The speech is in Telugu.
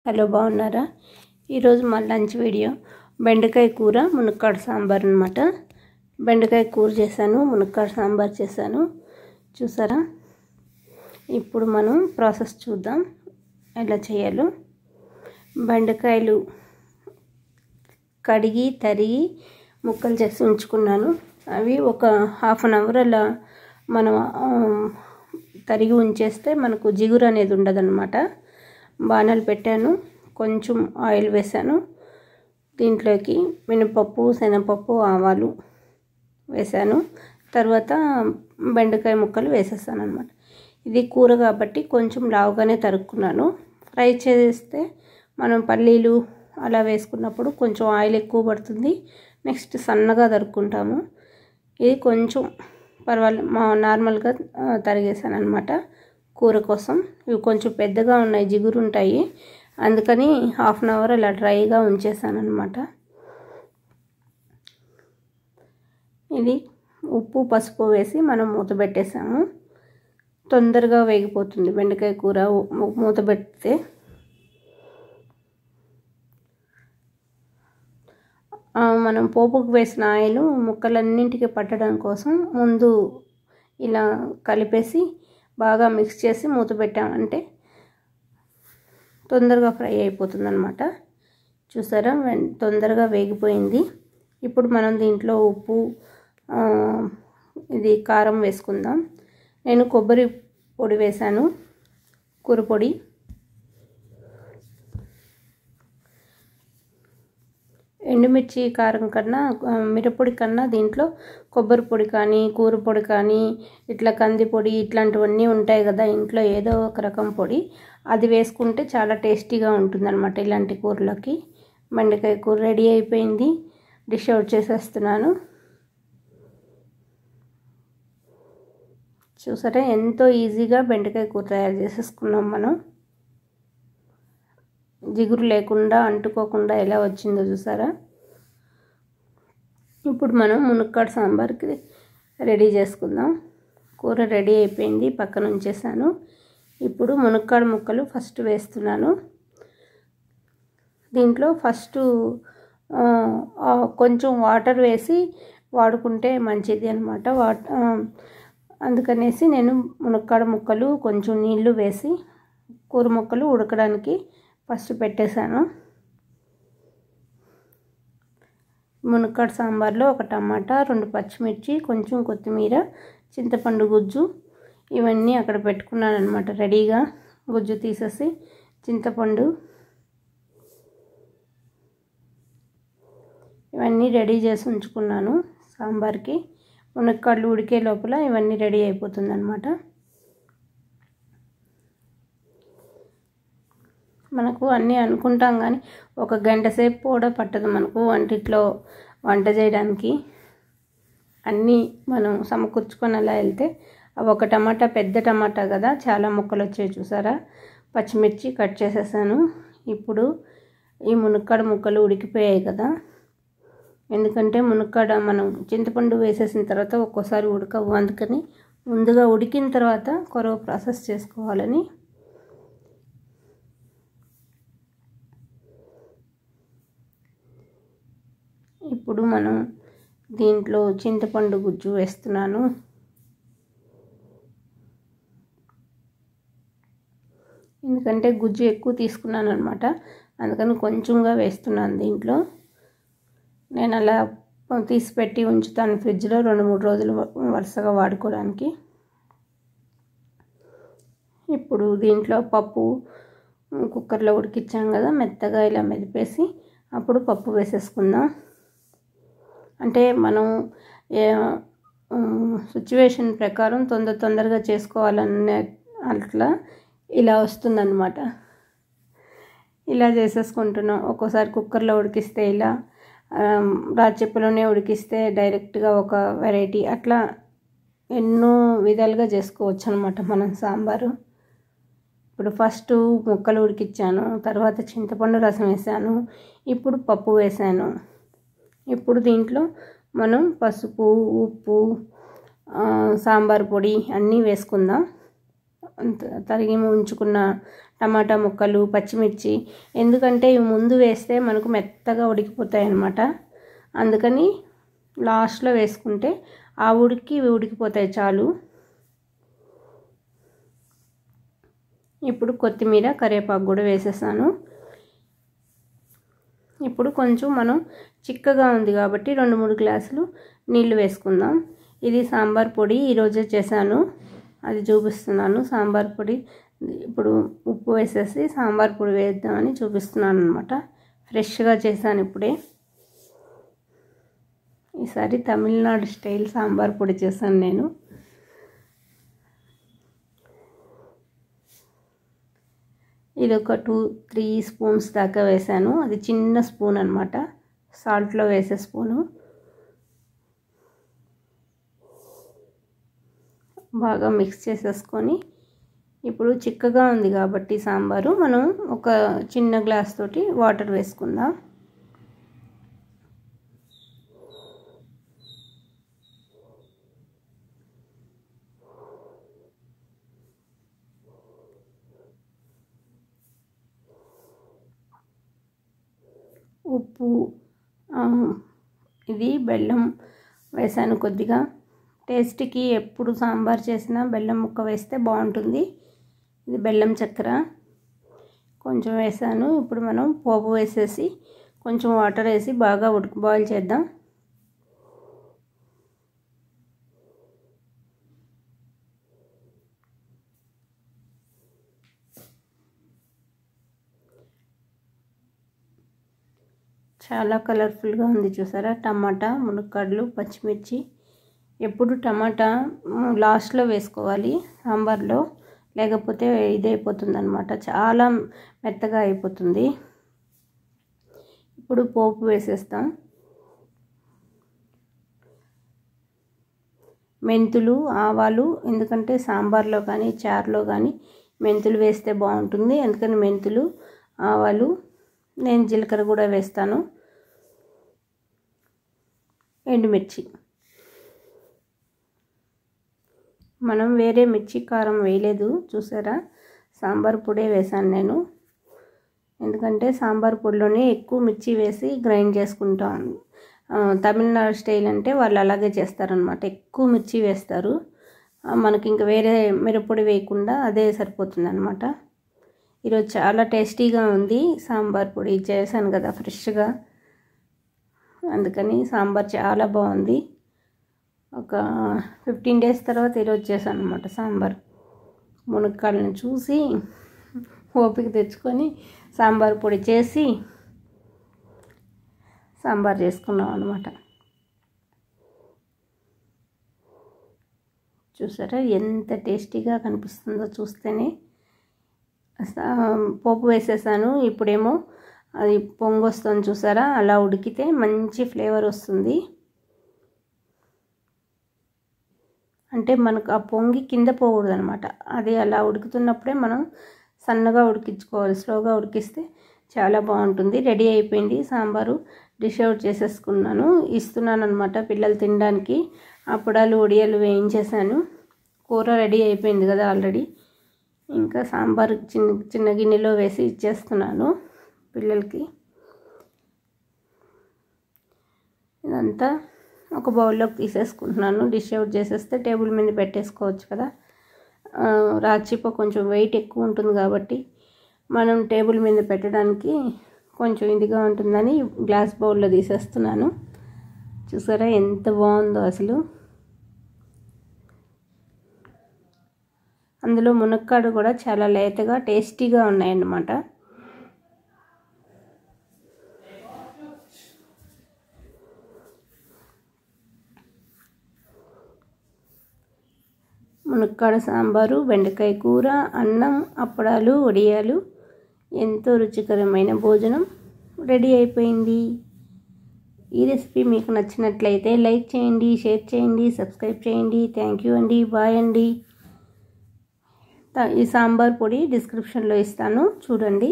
హలో బాగున్నారా? ఈరోజు మా లంచ్ వీడియో బెండకాయ కూర మునక్కాడ సాంబార్ అన్నమాట. బెండకాయ కూర చేశాను, మునక్కాడ సాంబార్ చేశాను. చూసారా? ఇప్పుడు మనం ప్రాసెస్ చూద్దాం ఎలా చేయాలో. బెండకాయలు కడిగి తరిగి ముక్కలు చేసి ఉంచుకున్నాను. అవి ఒక హాఫ్ అన్ అవర్ అలా మనం తరిగి ఉంచేస్తే మనకు జిగురు అనేది ఉండదన్నమాట. బాణలు పెట్టాను, కొంచెం ఆయిల్ వేసాను. దీంట్లోకి మినపప్పు, శనగపప్పు, ఆవాలు వేసాను. తర్వాత బెండకాయ ముక్కలు వేసేసాను అన్నమాట. ఇది కూర కాబట్టి కొంచెం లావుగానే తరుక్కున్నాను. ఫ్రై చేస్తే మనం పల్లీలు అలా వేసుకున్నప్పుడు కొంచెం ఆయిల్ ఎక్కువ పడుతుంది. నెక్స్ట్ సన్నగా తరుక్కుంటాము. ఇది కొంచెం నార్మల్గా తరిగేసాను అన్నమాట కూర కోసం. ఇవి కొంచెం పెద్దగా ఉన్నాయి, జిగురు ఉంటాయి, అందుకని హాఫ్ అన్ అవర్ అలా డ్రైగా ఉంచేసాను అన్నమాట. ఇది ఉప్పు పసుపు వేసి మనం మూత పెట్టేసాము. తొందరగా వేగిపోతుంది బెండకాయ కూర మూత పెడితే. మనం పోపుకు వేసిన ఆయిల్ ముక్కలన్నింటికి పట్టడం కోసం ముందు ఇలా కలిపేసి బాగా మిక్స్ చేసి మూత పెట్టామంటే తొందరగా ఫ్రై అయిపోతుంది అన్నమాట. చూసారా? తొందరగా వేగిపోయింది. ఇప్పుడు మనం దీంట్లో ఉప్పు, ఇది కారం వేసుకుందాం. నేను కొబ్బరి పొడి వేసాను, కూర పొడి. ఎండుమిర్చి కారం కన్నా, మిరప్పొడి కన్నా దీంట్లో కొబ్బరి పొడి కానీ, కూర పొడి కానీ, ఇట్లా కంది పొడి ఇట్లాంటివన్నీ ఉంటాయి కదా ఇంట్లో, ఏదో ఒక రకం పొడి అది వేసుకుంటే చాలా టేస్టీగా ఉంటుందన్నమాట ఇలాంటి కూరలకి. బెండకాయ కూర రెడీ అయిపోయింది. డిష్ అవుట్ చేసేస్తున్నాను. చూసారా? ఎంతో ఈజీగా బెండకాయ కూర తయారు చేసేసుకున్నాం మనం. జిగురు లేకుండా, అంటుకోకుండా ఎలా వచ్చిందో చూసారా? ఇప్పుడు మనం మునక్కాడ సాంబార్కి రెడీ చేసుకుందాం. కూర రెడీ అయిపోయింది, పక్కన ఉంచేసాను. ఇప్పుడు మునక్కాడ ముక్కలు ఫస్ట్ వేస్తున్నాను. దీంట్లో ఫస్ట్ కొంచెం వాటర్ వేసి వాడుకుంటే మంచిది అన్నమాట. అందుకనేసి నేను మునక్కాడ ముక్కలు కొంచెం నీళ్లు వేసి కూర ముక్కలు ఉడకడానికి ఫస్ట్ పెట్టేశాను. మునక్కాడ సాంబార్లో ఒక టమాటా, 2 పచ్చిమిర్చి, కొంచెం కొత్తిమీర, చింతపండు గుజ్జు ఇవన్నీ అక్కడ పెట్టుకున్నాను అనమాట రెడీగా. గుజ్జు తీసేసి చింతపండు ఇవన్నీ రెడీ చేసి ఉంచుకున్నాను సాంబార్కి. మునక్కాడలు ఉడికే లోపల ఇవన్నీ రెడీ అయిపోతుంది అన్నమాట. మనకు అన్నీ అనుకుంటాం కానీ ఒక గంట సేపు కూడా పట్టదు మనకు వంట చేయడానికి. అన్నీ మనం సమకూర్చుకొని అలా వెళ్తే. అవి ఒక టమాటా, పెద్ద టమాటా కదా, చాలా ముక్కలు వచ్చాయి చూసారా? పచ్చిమిర్చి కట్ చేసేసాను. ఇప్పుడు ఈ మునక్కాడ ముక్కలు ఉడికిపోయాయి కదా, ఎందుకంటే మునక్కాడ మనం చింతపండు వేసేసిన తర్వాత ఒక్కోసారి ఉడకవు, అందుకని ముందుగా ఉడికిన తర్వాత కొరవ ప్రాసెస్ చేసుకోవాలని. ఇప్పుడు మనం దీంట్లో చింతపండు గుజ్జు వేస్తున్నాను. ఎందుకంటే గుజ్జు ఎక్కువ తీసుకున్నాను అనమాట, అందుకని కొంచెంగా వేస్తున్నాను దీంట్లో. నేను అలా తీసి పెట్టి ఉంచుతాను ఫ్రిడ్జ్లో 2-3 రోజులు వరుసగా వాడుకోవడానికి. ఇప్పుడు దీంట్లో పప్పు కుక్కర్లో ఉడికించాం కదా, మెత్తగా ఇలా మెదిపేసి అప్పుడు పప్పు వేసేసుకుందాం. అంటే మనం సిచ్యువేషన్ ప్రకారం తొందరగా చేసుకోవాలనే అట్లా ఇలా వస్తుందన్నమాట. ఇలా చేసేసుకుంటున్నాం. ఒక్కోసారి కుక్కర్లో ఉడికిస్తే ఇలా, రాచెప్పులోనే ఉడికిస్తే డైరెక్ట్గా ఒక వెరైటీ, అట్లా ఎన్నో విధాలుగా చేసుకోవచ్చు అనమాట మనం సాంబారు. ఇప్పుడు ఫస్ట్ ముక్కలు ఉడికించాను, తర్వాత చింతపండు రసం వేసాను, ఇప్పుడు పప్పు వేసాను. ఇప్పుడు దీంట్లో మనం పసుపు, ఉప్పు, సాంబార్ పొడి అన్నీ వేసుకుందాం. తరిగి ఉంచుకున్న టమాటా ముక్కలు, పచ్చిమిర్చి, ఎందుకంటే ఇవి ముందు వేస్తే మనకు మెత్తగా ఉడికిపోతాయి అన్నమాట. అందుకని లాస్ట్లో వేసుకుంటే ఆ ఉడికి ఇవి ఉడికిపోతాయి చాలు. ఇప్పుడు కొత్తిమీర, కరివేపాకు కూడా వేసేసాను. ఇప్పుడు కొంచెం మనం చిక్కగా ఉంది కాబట్టి 2-3 గ్లాసులు నీళ్లు వేసుకుందాం. ఇది సాంబార్ పొడి ఈరోజే చేశాను, అది చూపిస్తున్నాను. సాంబార్ పొడి ఇప్పుడు ఉప్పు వేసేసి సాంబార్ పొడి వేద్దామని చూపిస్తున్నాను అనమాట. ఫ్రెష్గా చేశాను ఇప్పుడే. ఈసారి తమిళనాడు స్టైల్ సాంబార్ పొడి చేశాను నేను. ఇది ఒక 2-3 స్పూన్స్ దాకా వేసాను. అది చిన్న స్పూన్ అనమాట, సాల్ట్లో వేసే స్పూను. బాగా మిక్స్ చేసేసుకొని ఇప్పుడు చిక్కగా ఉంది కాబట్టి సాంబారు మనం ఒక చిన్న గ్లాస్ తోటి వాటర్ వేసుకుందాం. ఉప్పు, ఇది బెల్లం వేసాను కొద్దిగా. టేస్ట్కి ఎప్పుడు సాంబార్ చేసినా బెల్లం ముక్క వేస్తే బాగుంటుంది. ఇది బెల్లం చక్కెర కొంచెం వేసాను. ఇప్పుడు మనం పోపు వేసేసి కొంచెం వాటర్ వేసి బాగా బాయిల్ చేద్దాం. చాలా కలర్ఫుల్గా ఉంది చూసారా. టమాటా, మునక్కాడలు, పచ్చిమిర్చి. ఎప్పుడు టమాటా లాస్ట్లో వేసుకోవాలి సాంబార్లో, లేకపోతే ఇదైపోతుంది అనమాట, చాలా మెత్తగా అయిపోతుంది. ఇప్పుడు పోపు వేసేస్తాం. మెంతులు, ఆవాలు, ఎందుకంటే సాంబార్లో కానీ చారులో కానీ మెంతులు వేస్తే బాగుంటుంది, అందుకని మెంతులు, ఆవాలు, నేను జీలకర్ర కూడా వేస్తాను. ఎండుమిర్చి, మనం వేరే మిర్చి కారం వేయలేదు చూసారా, సాంబార్ పొడే వేసాను నేను. ఎందుకంటే సాంబార్ పొడిలోనే ఎక్కువ మిర్చి వేసి గ్రైండ్ చేసుకుంటాను. తమిళనాడు స్టైల్ అంటే వాళ్ళు అలాగే చేస్తారనమాట, ఎక్కువ మిర్చి వేస్తారు. మనకి ఇంకా వేరే మిరప్పొడి వేయకుండా అదే సరిపోతుంది అనమాట. ఈరోజు చాలా టేస్టీగా ఉంది. సాంబార్ పొడి చేశాను కదా ఫ్రెష్గా, అందుకని సాంబార్ చాలా బాగుంది. ఒక 15 డేస్ తర్వాత ఈరోజు చేశాను అనమాట సాంబార్. మునక్కాడలను చూసి ఓపిక తెచ్చుకొని సాంబార్ పొడి చేసి సాంబార్ చేసుకున్నాం అనమాట. చూసారా ఎంత టేస్టీగా కనిపిస్తుందో చూస్తేనే. పోపు వేసేసాను. ఇప్పుడేమో అది పొంగు వస్తుంది చూసారా, అలా ఉడికితే మంచి ఫ్లేవర్ వస్తుంది. అంటే మనకు ఆ పొంగి కింద పోకూడదు అనమాట, అది అలా ఉడుకుతున్నప్పుడే మనం సన్నగా ఉడికించుకోవాలి. స్లోగా ఉడికిస్తే చాలా బాగుంటుంది. రెడీ అయిపోయింది సాంబారు. డిష్ అవుట్ చేసేసుకున్నాను, ఇస్తున్నాను అనమాట పిల్లలు తినడానికి. అప్పడాలు, వడియాలు వేయించేసాను. కూర రెడీ అయిపోయింది కదా ఆల్రెడీ. ఇంకా సాంబార్ చిన్న గిన్నెలో వేసి ఇచ్చేస్తున్నాను పిల్లలకి. ఇదంతా ఒక బౌల్లోకి తీసేసుకుంటున్నాను. డిష్ అవుట్ చేసేస్తే టేబుల్ మీద పెట్టేసుకోవచ్చు కదా. రాచిప కొంచెం వెయిట్ ఎక్కువ ఉంటుంది కాబట్టి మనం టేబుల్ మీద పెట్టడానికి కొంచెం ఇదిగా ఉంటుందని గ్లాస్ బౌల్లో తీసేస్తున్నాను. చూసారా ఎంత బాగుందో అసలు. అందులో మునక్కాడ కూడా చాలా లేతగా టేస్టీగా ఉన్నాయన్నమాట. మునక్కాడ సాంబారు, బెండకాయ కూర, అన్నం, అప్పడాలు, వడియాలు, ఎంతో రుచికరమైన భోజనం రెడీ అయిపోయింది. ఈ రెసిపీ మీకు నచ్చినట్లయితే లైక్ చేయండి, షేర్ చేయండి, సబ్స్క్రైబ్ చేయండి. థ్యాంక్ యూ అండి, బాయ్ అండి. ఈ సాంబార్ పొడి డిస్క్రిప్షన్లో ఇస్తాను చూడండి.